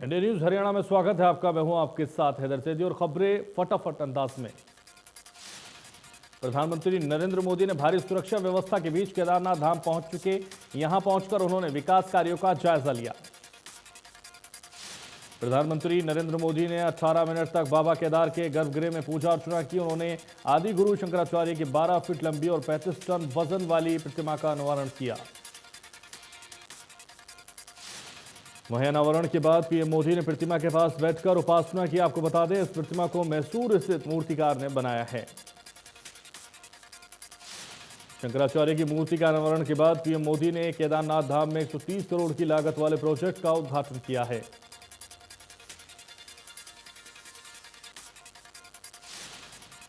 India news Haryana में स्वागत है आपका। मैं हूं आपके साथ हैदर सैदी और खबरें फटाफट अंदाज में। प्रधानमंत्री नरेंद्र मोदी ने भारी सुरक्षा व्यवस्था के बीच केदारनाथ धाम पहुंच चुके। यहां पहुंचकर उन्होंने विकास कार्यों का जायजा लिया। प्रधानमंत्री नरेंद्र मोदी ने 18 मिनट तक बाबा केदार के गर्भगृह में पूजा अर्चना की। उन्होंने आदि गुरु शंकराचार्य की 12 फीट लंबी और 35 टन वजन वाली प्रतिमा का अनावरण किया। वहीं अनावरण के बाद पीएम मोदी ने प्रतिमा के पास बैठकर उपासना की। आपको बता दें, इस प्रतिमा को मैसूर स्थित मूर्तिकार ने बनाया है। शंकराचार्य की मूर्ति का अनावरण के बाद पीएम मोदी ने केदारनाथ धाम में 130 करोड़ की लागत वाले प्रोजेक्ट का उद्घाटन किया है।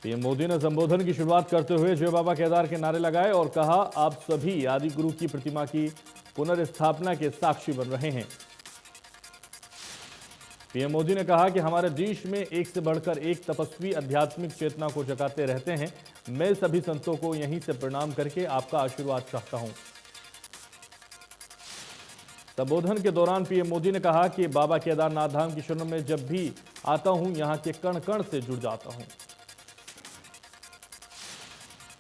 पीएम मोदी ने संबोधन की शुरुआत करते हुए जय बाबा केदार के नारे लगाए और कहा, आप सभी आदि गुरु की प्रतिमा की पुनर्स्थापना के साक्षी बन रहे हैं। पीएम मोदी ने कहा कि हमारे देश में एक से बढ़कर एक तपस्वी आध्यात्मिक चेतना को जगाते रहते हैं। मैं सभी संतों को यहीं से प्रणाम करके आपका आशीर्वाद चाहता हूं। संबोधन के दौरान पीएम मोदी ने कहा कि बाबा केदारनाथ धाम की शरण में जब भी आता हूं, यहां के कण कण से जुड़ जाता हूं।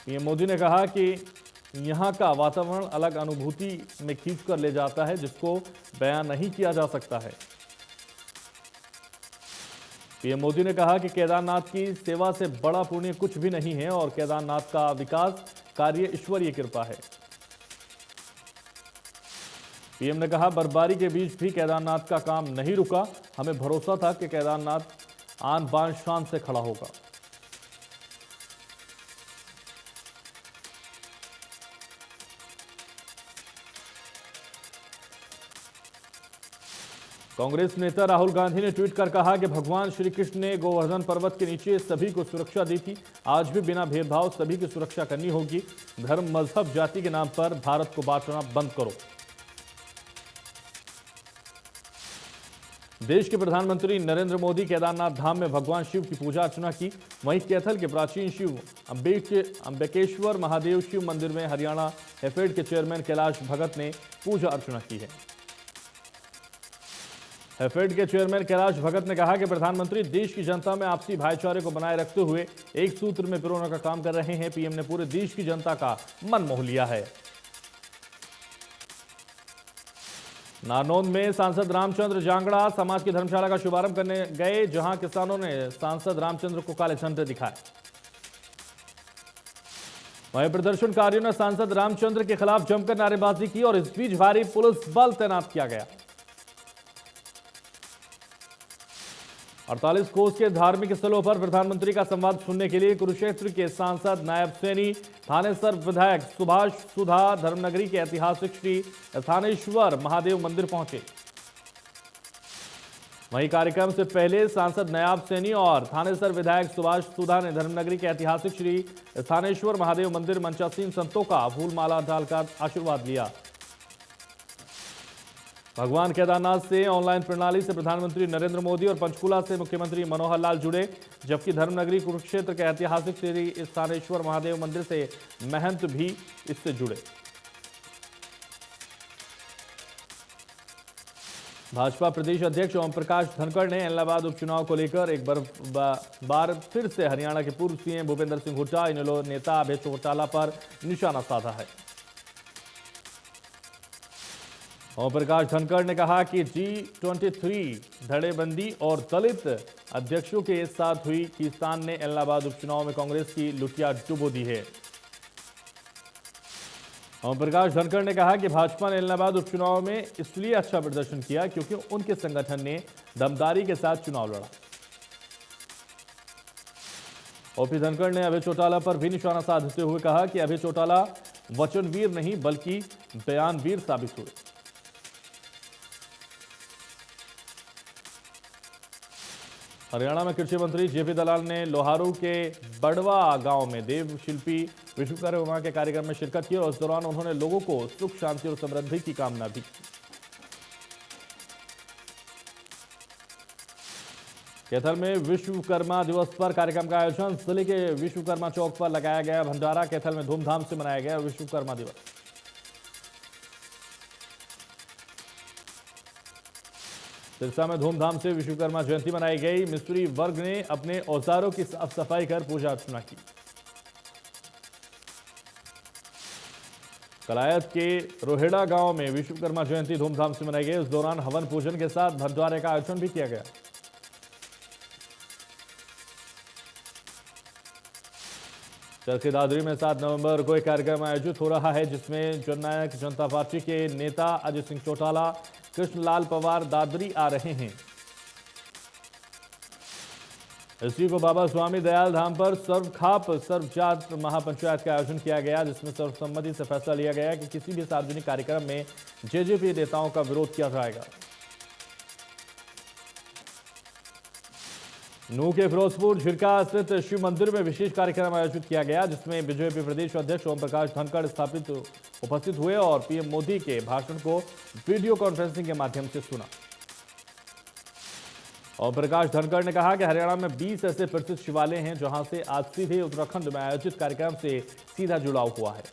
पीएम मोदी ने कहा कि यहां का वातावरण अलग अनुभूति में खींचकर ले जाता है, जिसको बयान नहीं किया जा सकता है। पीएम मोदी ने कहा कि केदारनाथ की सेवा से बड़ा पुण्य कुछ भी नहीं है और केदारनाथ का विकास कार्य ईश्वरीय कृपा है। पीएम ने कहा, बर्फबारी के बीच भी केदारनाथ का काम नहीं रुका। हमें भरोसा था कि केदारनाथ आन बान शान से खड़ा होगा। कांग्रेस नेता राहुल गांधी ने ट्वीट कर कहा कि भगवान श्री कृष्ण ने गोवर्धन पर्वत के नीचे सभी को सुरक्षा दी थी। आज भी बिना भेदभाव सभी की सुरक्षा करनी होगी। धर्म, मजहब, जाति के नाम पर भारत को बांटना बंद करो। देश के प्रधानमंत्री नरेंद्र मोदी केदारनाथ धाम में भगवान शिव की पूजा अर्चना की। वहीं कैथल के प्राचीन शिव अंबिकेश्वर महादेव शिव मंदिर में हरियाणा हेफेड के चेयरमैन कैलाश भगत ने पूजा अर्चना की है। हेफेड के चेयरमैन कैलाश भगत ने कहा कि प्रधानमंत्री देश की जनता में आपसी भाईचारे को बनाए रखते हुए एक सूत्र में पिरोने का काम कर रहे हैं। पीएम ने पूरे देश की जनता का मन मोह लिया है। नारनौंद में सांसद रामचंद्र जांगड़ा समाज की धर्मशाला का शुभारंभ करने गए, जहां किसानों ने सांसद रामचंद्र को काले झंडे दिखाए। वहीं प्रदर्शनकारियों ने सांसद रामचंद्र के खिलाफ जमकर नारेबाजी की और इस बीच भारी पुलिस बल तैनात किया गया। 48 कोस के धार्मिक स्थलों पर प्रधानमंत्री का संवाद सुनने के लिए कुरुक्षेत्र के सांसद नायब सैनी, थानेसर विधायक सुभाष सुधा धर्मनगरी के ऐतिहासिक श्री थानेश्वर महादेव मंदिर पहुंचे। वहीं कार्यक्रम से पहले सांसद नायब सैनी और थानेसर विधायक सुभाष सुधा ने धर्मनगरी के ऐतिहासिक श्री थानेश्वर महादेव मंदिर मंचासीन संतों का फूल माला डालकर आशीर्वाद लिया। भगवान केदारनाथ से ऑनलाइन प्रणाली से प्रधानमंत्री नरेंद्र मोदी और पंचकुला से मुख्यमंत्री मनोहर लाल जुड़े, जबकि धर्मनगरी कुरुक्षेत्र के ऐतिहासिक श्री स्थानेश्वर महादेव मंदिर से महंत भी इससे जुड़े। भाजपा प्रदेश अध्यक्ष ओम प्रकाश धनखड़ ने इलाहाबाद उपचुनाव को लेकर एक बार फिर से हरियाणा के पूर्व सीएम भूपेंद्र सिंह हुड्डा, इनेलो नेता अभय चौटाला पर निशाना साधा है। ओम प्रकाश धनखड़ ने कहा कि G23 धड़ेबंदी और दलित अध्यक्षों के साथ हुई खींचतान ने इलाहाबाद उपचुनाव में कांग्रेस की लुटिया डुबो दी है। ओम प्रकाश धनखड़ ने कहा कि भाजपा ने इलाहाबाद उपचुनाव में इसलिए अच्छा प्रदर्शन किया क्योंकि उनके संगठन ने दमदारी के साथ चुनाव लड़ा। ओपी धनखड़ ने अभय चौटाला पर भी निशाना साधते हुए कहा कि अभय चौटाला वचनवीर नहीं बल्कि बयानवीर साबित हुए। हरियाणा में कृषि मंत्री जेपी दलाल ने लोहारू के बड़वा गांव में देव शिल्पी विश्वकर्मा के कार्यक्रम में शिरकत की और इस दौरान उन्होंने लोगों को सुख, शांति और समृद्धि की कामना भी की। कैथल में विश्वकर्मा दिवस पर कार्यक्रम का आयोजन, जिले के विश्वकर्मा चौक पर लगाया गया भंडारा। कैथल में धूमधाम से मनाया गया विश्वकर्मा दिवस। सिरसा में धूमधाम से विश्वकर्मा जयंती मनाई गई। मिस्त्री वर्ग ने अपने औजारों की साफ सफाई कर पूजा अर्चना की। कलायत के रोहेड़ा गांव में विश्वकर्मा जयंती धूमधाम से मनाई गई। इस दौरान हवन पूजन के साथ भंडारे का आयोजन भी किया गया। चरखी दादरी में 7 नवंबर को एक कार्यक्रम आयोजित हो रहा है, जिसमें जननायक जनता पार्टी के नेता अजय सिंह चौटाला, कृष्णलाल पवार दादरी आ रहे हैं। इसी को बाबा स्वामी दयाल धाम पर सर्वखाप सर्वजात महापंचायत का आयोजन किया गया, जिसमें सर्वसम्मति से फैसला लिया गया कि किसी भी सार्वजनिक कार्यक्रम में जेजेपी नेताओं का विरोध किया जाएगा। नूह के फिरोजपुर झिरका स्थित शिव मंदिर में विशेष कार्यक्रम आयोजित किया गया, जिसमें बीजेपी प्रदेश अध्यक्ष ओम प्रकाश धनखड़ उपस्थित हुए और पीएम मोदी के भाषण को वीडियो कॉन्फ्रेंसिंग के माध्यम से सुना। ओम प्रकाश धनखड़ ने कहा कि हरियाणा में 20 ऐसे प्रसिद्ध शिवालय हैं जहां से आज सीधे उत्तराखंड में आयोजित कार्यक्रम से सीधा जुड़ाव हुआ है।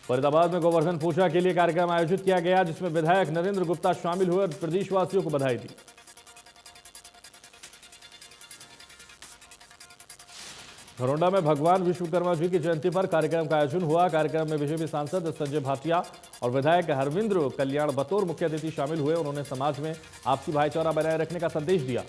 फरीदाबाद में गोवर्धन पूजा के लिए कार्यक्रम आयोजित किया गया, जिसमें विधायक नरेंद्र गुप्ता शामिल हुए और प्रदेशवासियों को बधाई दी। घरोंडा में भगवान विश्वकर्मा जी की जयंती पर कार्यक्रम का आयोजन हुआ। कार्यक्रम में बीजेपी सांसद संजय भाटिया और विधायक हरविंद्र कल्याण बतौर मुख्य अतिथि शामिल हुए। उन्होंने समाज में आपसी भाईचारा बनाए रखने का संदेश दिया।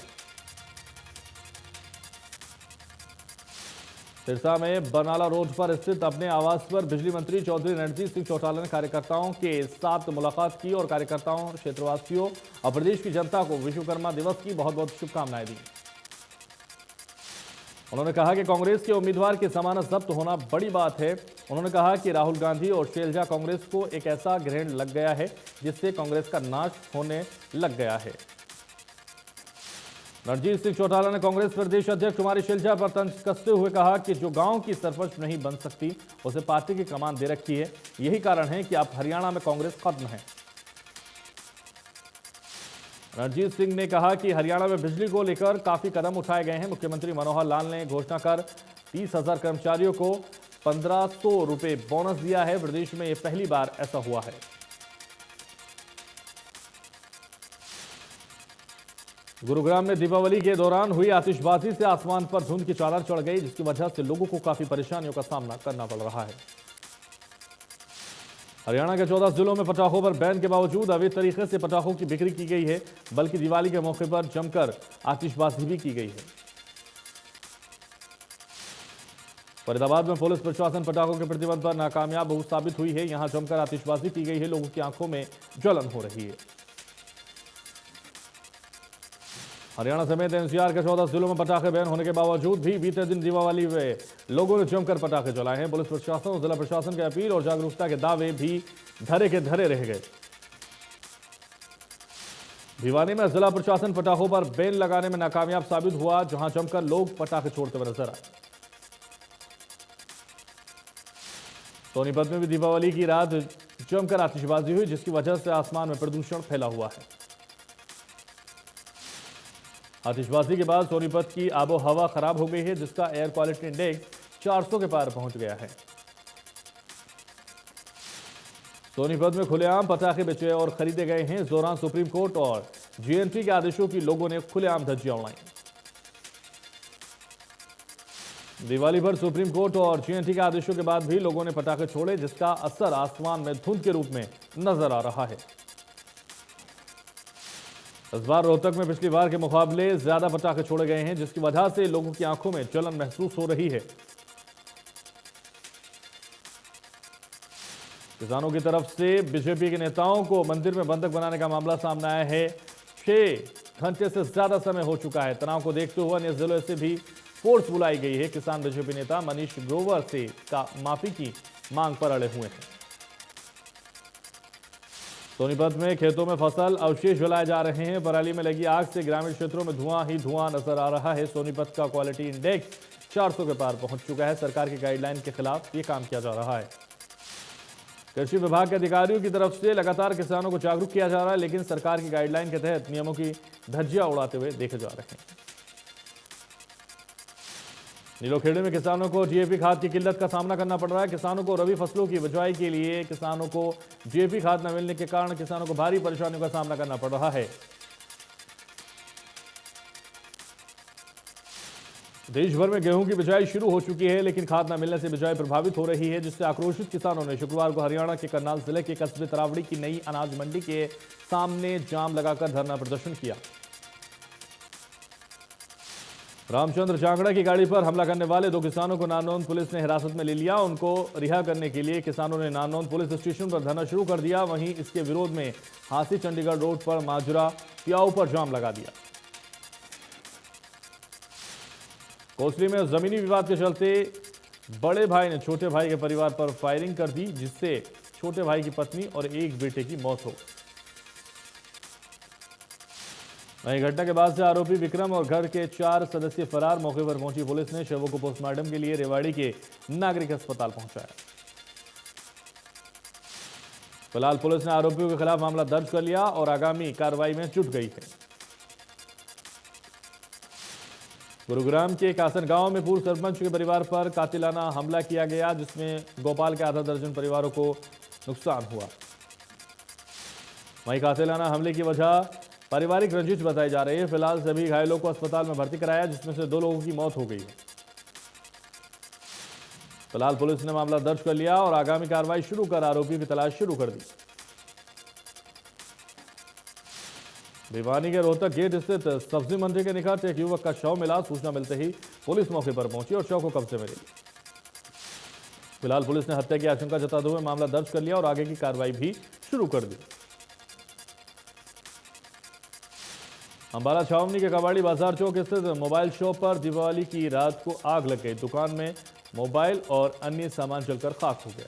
सिरसा में बरनाला रोड पर स्थित अपने आवास पर बिजली मंत्री चौधरी रणजीत सिंह चौटाला ने कार्यकर्ताओं के साथ मुलाकात की और कार्यकर्ताओं, क्षेत्रवासियों और प्रदेश की जनता को विश्वकर्मा दिवस की बहुत बहुत शुभकामनाएं दी। उन्होंने कहा कि कांग्रेस के उम्मीदवार की जमानत जब्त होना बड़ी बात है। उन्होंने कहा कि राहुल गांधी और शैलजा कांग्रेस को एक ऐसा ग्रहण लग गया है जिससे कांग्रेस का नाश होने लग गया है। रणजीत सिंह चौटाला ने कांग्रेस प्रदेश अध्यक्ष कुमारी शैलजा पर तंज कसते हुए कहा कि जो गांव की सरपंच नहीं बन सकती उसे पार्टी की कमान दे रखी है। यही कारण है कि अब हरियाणा में कांग्रेस खत्म है। रणजीत सिंह ने कहा कि हरियाणा में बिजली को लेकर काफी कदम उठाए गए हैं। मुख्यमंत्री मनोहर लाल ने घोषणा कर 30,000 कर्मचारियों को 1,500 रुपए बोनस दिया है। प्रदेश में यह पहली बार ऐसा हुआ है। गुरुग्राम में दीपावली के दौरान हुई आतिशबाजी से आसमान पर धुंध की चादर चढ़ गई, जिसकी वजह से लोगों को काफी परेशानियों का सामना करना पड़ रहा है। हरियाणा के 14 जिलों में पटाखों पर बैन के बावजूद अवैध तरीके से पटाखों की बिक्री की गई है, बल्कि दिवाली के मौके पर जमकर आतिशबाजी भी की गई है। फरीदाबाद में पुलिस प्रशासन पटाखों के प्रतिबंध पर नाकामयाब साबित हुई है। यहां जमकर आतिशबाजी की गई है। लोगों की आंखों में जलन हो रही है। हरियाणा समेत एनसीआर के 14 जिलों में पटाखे बैन होने के बावजूद भी बीते दिन दीपावली में लोगों ने जमकर पटाखे जलाए हैं। पुलिस प्रशासन और जिला प्रशासन की अपील और जागरूकता के दावे भी धरे के धरे रह गए। भिवानी में जिला प्रशासन पटाखों पर बैन लगाने में नाकामयाब साबित हुआ, जहां जमकर लोग पटाखे छोड़ते हुए नजर आए। सोनीपत में भी दीपावली की रात जमकर आतिशबाजी हुई, जिसकी वजह से आसमान में प्रदूषण फैला हुआ है। आतिशबाजी के बाद सोनीपत की आबो हवा खराब हो गई है, जिसका एयर क्वालिटी इंडेक्स 400 के पार पहुंच गया है। सोनीपत में खुलेआम पटाखे बेचे और खरीदे गए हैं। इस दौरान सुप्रीम कोर्ट और जीएनटी के आदेशों की लोगों ने खुलेआम धज्जियां उड़ाई। दिवाली पर सुप्रीम कोर्ट और जीएनटी के आदेशों के बाद भी लोगों ने पटाखे छोड़े, जिसका असर आसमान में धुंध के रूप में नजर आ रहा है। इस बार रोहतक में पिछली बार के मुकाबले ज्यादा पटाखे छोड़े गए हैं, जिसकी वजह से लोगों की आंखों में जलन महसूस हो रही है। किसानों की तरफ से बीजेपी के नेताओं को मंदिर में बंधक बनाने का मामला सामने आया है। 6 घंटे से ज्यादा समय हो चुका है। तनाव को देखते हुए अन्य जिलों से भी फोर्स बुलाई गई है। किसान बीजेपी नेता मनीष ग्रोवर से माफी की मांग पर अड़े हुए हैं। सोनीपत में खेतों में फसल अवशेष जलाए जा रहे हैं। पराली में लगी आग से ग्रामीण क्षेत्रों में धुआं ही धुआं नजर आ रहा है। सोनीपत का क्वालिटी इंडेक्स 400 के पार पहुंच चुका है। सरकार की गाइडलाइन के खिलाफ ये काम किया जा रहा है। कृषि विभाग के अधिकारियों की तरफ से लगातार किसानों को जागरूक किया जा रहा है, लेकिन सरकार की गाइडलाइन के तहत नियमों की धज्जियां उड़ाते हुए देखे जा रहे हैं। नीलोखेड़े में किसानों को डीएपी खाद की किल्लत का सामना करना पड़ रहा है। किसानों को रबी फसलों की बिजाई के लिए किसानों को डीएपी खाद न मिलने के कारण किसानों को भारी परेशानियों का सामना करना पड़ रहा है। देश भर में गेहूं की बिजाई शुरू हो चुकी है, लेकिन खाद न मिलने से बिजाई प्रभावित हो रही है, जिससे आक्रोशित किसानों ने शुक्रवार को हरियाणा के करनाल जिले के कस्बे तरावड़ी की नई अनाज मंडी के सामने जाम लगाकर धरना प्रदर्शन किया। रामचंद्र जांगड़ा की गाड़ी पर हमला करने वाले 2 किसानों को नारनौंद पुलिस ने हिरासत में ले लिया। उनको रिहा करने के लिए किसानों ने नारनौंद पुलिस स्टेशन पर धरना शुरू कर दिया। वहीं इसके विरोध में हांसी चंडीगढ़ रोड पर माजुरा पियाऊ पर जाम लगा दिया। कोसली में जमीनी विवाद के चलते बड़े भाई ने छोटे भाई के परिवार पर फायरिंग कर दी, जिससे छोटे भाई की पत्नी और एक बेटे की मौत हो। वहीं घटना के बाद से आरोपी विक्रम और घर के 4 सदस्य फरार। मौके पर पहुंची पुलिस ने शवों को पोस्टमार्टम के लिए रेवाड़ी के नागरिक अस्पताल पहुंचाया। फिलहाल पुलिस ने आरोपियों के खिलाफ मामला दर्ज कर लिया और आगामी कार्रवाई में जुट गई है। गुरुग्राम के कासन गांव में पूर्व सरपंच के परिवार पर कातिलाना हमला किया गया, जिसमें गोपाल के आधा दर्जन परिवारों को नुकसान हुआ। वहीं कातिलाना हमले की वजह पारिवारिक रंजिश बताई जा रही है। फिलहाल सभी घायलों को अस्पताल में भर्ती कराया, जिसमें से 2 लोगों की मौत हो गई है। फिलहाल पुलिस ने मामला दर्ज कर लिया और आगामी कार्रवाई शुरू कर आरोपी की तलाश शुरू कर दी। भिवानी के रोहतक गेट स्थित सब्जी मंडी के निकट एक युवक का शव मिला। सूचना मिलते ही पुलिस मौके पर पहुंची और शव को कब्जे में ले ली। फिलहाल पुलिस ने हत्या की आशंका जताते हुए मामला दर्ज कर लिया और आगे की कार्रवाई भी शुरू कर दी। अंबाला छावनी के कबाड़ी बाजार चौक स्थित मोबाइल शॉप पर दीपावली की रात को आग लग गई। दुकान में मोबाइल और अन्य सामान जलकर खाक हो गया।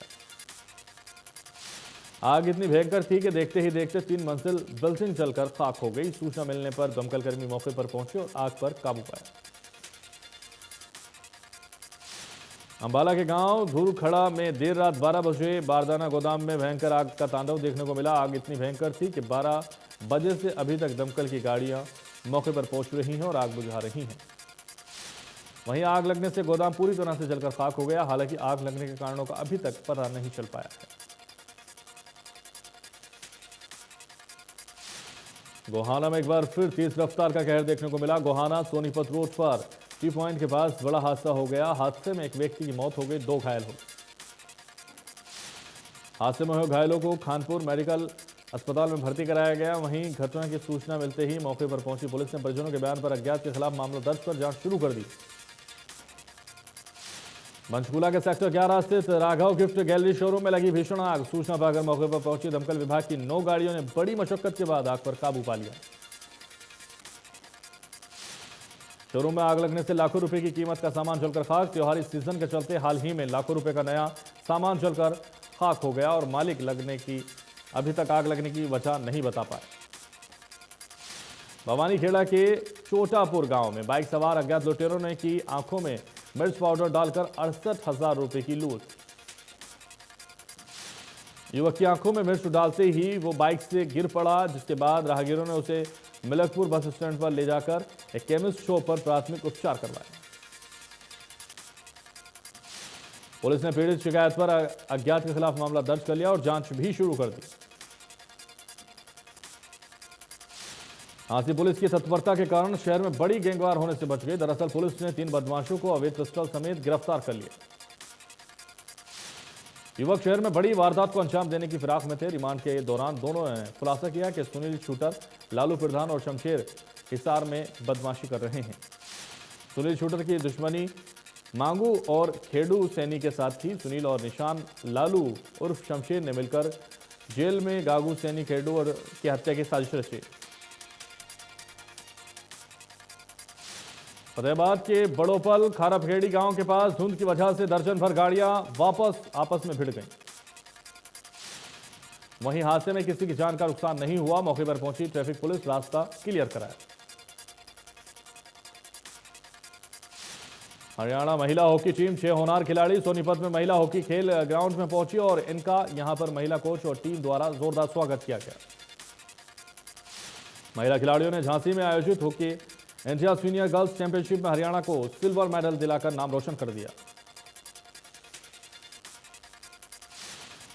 आग इतनी भयंकर थी कि देखते ही देखते 3 मंजिल बिल्डिंग जलकर खाक हो गई। सूचना मिलने पर दमकल कर्मी मौके पर पहुंचे और आग पर काबू पाया। अंबाला के गांव धूरखड़ा में देर रात 12 बजे बारदाना गोदाम में भयंकर आग का तांडव देखने को मिला। आग इतनी भयंकर थी कि 12 बजे से अभी तक दमकल की गाड़ियां मौके पर पहुंच रही हैं और आग बुझा रही हैं। वहीं आग लगने से गोदाम पूरी तरह से जलकर खाक हो गया। हालांकि आग लगने के कारणों का अभी तक पता नहीं चल पाया है। गोहाना में एक बार फिर तेज रफ्तार का कहर देखने को मिला। गोहाना सोनीपत रोड पर टी पॉइंट के पास बड़ा हादसा हो गया। हादसे में एक व्यक्ति की मौत हो गई, 2 घायल हो गए। हादसे में हुए घायलों को खानपुर मेडिकल अस्पताल में भर्ती कराया गया। वहीं घटना की सूचना मिलते ही मौके पर पहुंची पुलिस ने परिजनों के बयान पर अज्ञात के खिलाफ मामला दर्ज कर जांच शुरू कर दी। पंचकूला के सेक्टर 11 स्थित राघव गिफ्ट गैलरी शोरूम में लगी भीषण आग। सूचना पाकर मौके पर पहुंची दमकल विभाग की 9 गाड़ियों ने बड़ी मशक्कत के बाद आग पर काबू पा लिया। शोरूम में आग लगने से लाखों रुपए की कीमत का सामान जलकर खाक। त्योहारी सीजन के चलते हाल ही में लाखों रुपए का नया सामान जलकर खाक हो गया और मालिक अभी तक आग लगने की वजह नहीं बता पाए। भवानी खेड़ा के चोटापुर गांव में बाइक सवार अज्ञात लुटेरों ने की आंखों में मिर्च पाउडर डालकर 68,000 रुपए की लूट। युवक की आंखों में मिर्च डालते ही वो बाइक से गिर पड़ा, जिसके बाद राहगीरों ने उसे मिलकपुर बस स्टैंड पर ले जाकर एक केमिस्ट शॉप पर प्राथमिक उपचार करवाया। पुलिस ने पीड़ित शिकायत पर अज्ञात के खिलाफ मामला दर्ज कर लिया और जांच भी शुरू कर दी। हांसी पुलिस की तत्परता के कारण शहर में बड़ी गैंगवार होने से बच गई। दरअसल पुलिस ने 3 बदमाशों को अवैध पिस्टल समेत गिरफ्तार कर लिया। युवक शहर में बड़ी वारदात को अंजाम देने की फिराक में थे। रिमांड के दौरान दोनों ने खुलासा किया कि सुनील शूटर लालू प्रधान और शमशेर हिसार में बदमाशी कर रहे हैं। सुनील शूटर की दुश्मनी मांगू और खेडू सैनी के साथ थी। सुनील और निशान लालू उर्फ शमशेर ने मिलकर जेल में गागू सैनी खेडू और की हत्या की साजिश रची। फतेहाबाद के बड़ोपल खाराफखेड़ी गांव के पास धुंध की वजह से दर्जन भर गाड़ियां वापस आपस में भिड़ गईं। वहीं हादसे में किसी की जान का नुकसान नहीं हुआ। मौके पर पहुंची ट्रैफिक पुलिस रास्ता क्लियर कराया। हरियाणा महिला हॉकी टीम 6 होनहार खिलाड़ी सोनीपत में महिला हॉकी खेल ग्राउंड में पहुंची और इनका यहां पर महिला कोच और टीम द्वारा जोरदार स्वागत किया गया। महिला खिलाड़ियों ने झांसी में आयोजित hockey India senior girls championship में हरियाणा को सिल्वर मेडल दिलाकर नाम रोशन कर दिया।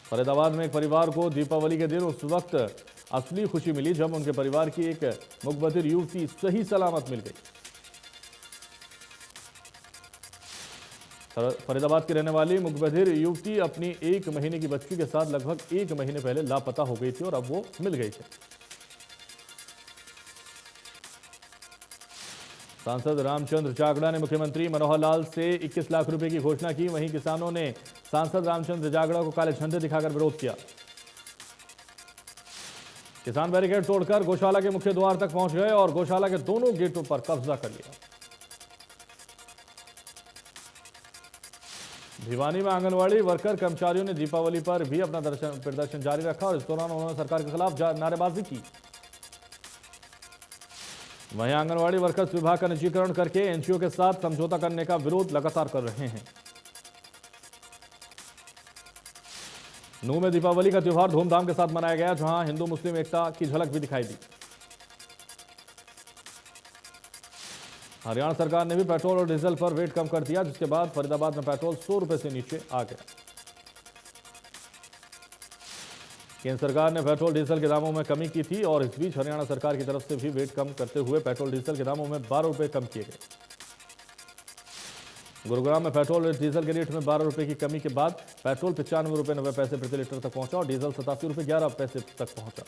फरीदाबाद में एक परिवार को दीपावली के दिन उस वक्त असली खुशी मिली जब उनके परिवार की एक मुकबधिर युवती सही सलामत मिल गई। फरीदाबाद की रहने वाली मुकबधिर युवती अपनी 1 महीने की बच्ची के साथ लगभग 1 महीने पहले लापता हो गई थी और अब वो मिल गई थी। सांसद रामचंद्र जागड़ा ने मुख्यमंत्री मनोहर लाल से 21 लाख रुपए की घोषणा की। वहीं किसानों ने सांसद रामचंद्र जागड़ा को काले झंडे दिखाकर विरोध किया। किसान बैरिकेड तोड़कर गौशाला के मुख्य द्वार तक पहुंच गए और गौशाला के दोनों गेटों पर कब्जा कर लिया। भिवानी में आंगनवाड़ी वर्कर कर्मचारियों ने दीपावली पर भी अपना प्रदर्शन जारी रखा और इस दौरान उन्होंने सरकार के खिलाफ नारेबाजी की। वहीं आंगनवाड़ी वर्कर्स विभाग का निजीकरण करके एनजीओ के साथ समझौता करने का विरोध लगातार कर रहे हैं। नूंह में दीपावली का त्योहार धूमधाम के साथ मनाया गया, जहां हिंदू मुस्लिम एकता की झलक भी दिखाई दी। हरियाणा सरकार ने भी पेट्रोल और डीजल पर वेट कम कर दिया, जिसके बाद फरीदाबाद में पेट्रोल 100 रुपए से नीचे आ गया। केंद्र सरकार ने पेट्रोल डीजल के दामों में कमी की थी और इस बीच हरियाणा सरकार की तरफ से भी वेट कम करते हुए पेट्रोल डीजल के दामों में 12 रुपए कम किए गए। गुरुग्राम में पेट्रोल और डीजल के रेट में 12 रुपए की कमी के बाद पेट्रोल 95 रुपए 90 पैसे प्रति लीटर तक पहुंचा और डीजल 87 रुपए 11 पैसे तक पहुंचा।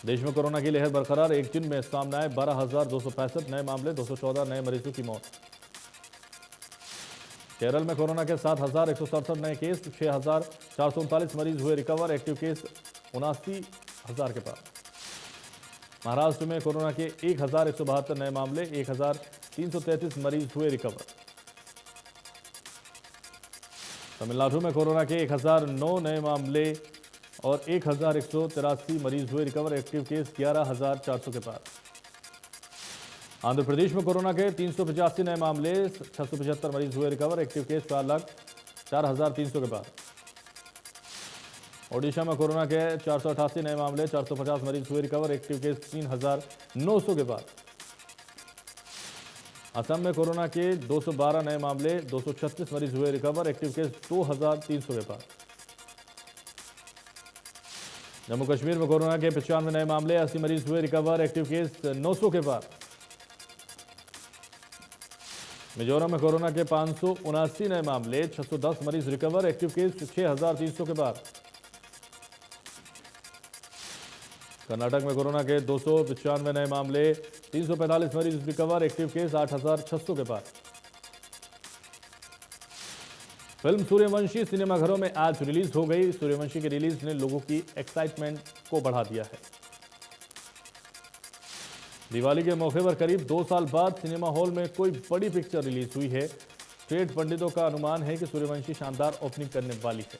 देश में कोरोना की लहर बरकरार, एक दिन में सामने आए 12,265 नए मामले, 214 नए मरीजों की मौत। केरल में कोरोना के 7,167 नए केस, 6,439 मरीज हुए रिकवर, एक्टिव केस 79,000 के पार। महाराष्ट्र में कोरोना के 1,172 नए मामले, 1,333 मरीज हुए रिकवर। तमिलनाडु में कोरोना के 1,009 नए मामले और 1,183 मरीज हुए रिकवर, एक्टिव केस 11,400 के पार। आंध्र प्रदेश में कोरोना के 385 नए मामले, 675 मरीज हुए रिकवर, एक्टिव केस 4,0300 के पार। ओडिशा में कोरोना के 488 नए मामले, 450 मरीज हुए रिकवर, एक्टिव केस 3,900 के पार। असम में कोरोना के 212 नए मामले, 236 मरीज हुए रिकवर, एक्टिव केस 2,300 के पार। जम्मू कश्मीर में कोरोना के 95 नए मामले, 80 मरीज हुए रिकवर, एक्टिव केस 900 के पार। मिजोरम में कोरोना के 579 नए मामले, 610 मरीज रिकवर, एक्टिव केस 6,300 के पार। कर्नाटक में कोरोना के 295 नए मामले, 345 मरीज रिकवर, एक्टिव केस 8,600 के पार। फिल्म सूर्यवंशी सिनेमाघरों में आज रिलीज हो गई। सूर्यवंशी की रिलीज ने लोगों की एक्साइटमेंट को बढ़ा दिया है। दिवाली के मौके पर करीब 2 साल बाद सिनेमा हॉल में कोई बड़ी पिक्चर रिलीज हुई है। स्टेट पंडितों का अनुमान है कि सूर्यवंशी शानदार ओपनिंग करने वाली है।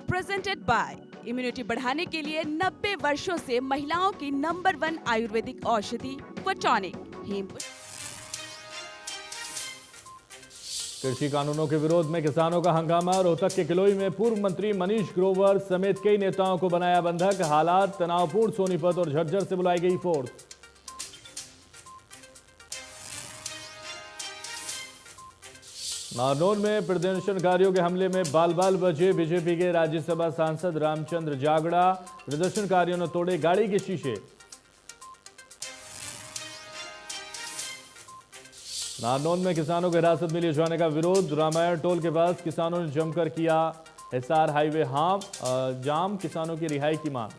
प्रेजेंटेड बाय इम्यूनिटी बढ़ाने के लिए 90 वर्षों से महिलाओं की नंबर 1 आयुर्वेदिक औषधि फटॉनिक हेमपुष्प। कृषि कानूनों के विरोध में किसानों का हंगामा। रोहतक के किलोई में पूर्व मंत्री मनीष ग्रोवर समेत कई नेताओं को बनाया बंधक। हालात तनावपूर्ण, सोनीपत और झज्जर से बुलाई गई फोर्स। नारनौल में प्रदर्शनकारियों के हमले में बाल बचे बीजेपी के राज्यसभा सांसद रामचंद्र जागड़ा। प्रदर्शनकारियों ने तोड़े गाड़ी के शीशे। नारनौल में किसानों को हिरासत में लिए जाने का विरोध। रामायण टोल के पास किसानों ने जमकर किया हिसार हाईवे जाम। किसानों की रिहाई की मांग।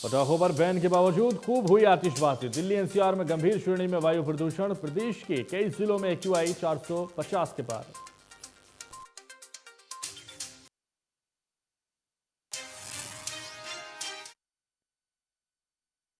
पटाखों पर बैन के बावजूद खूब हुई आतिशबाजी। दिल्ली एनसीआर में गंभीर श्रेणी में वायु प्रदूषण। प्रदेश के कई जिलों में AQI 450 के पार।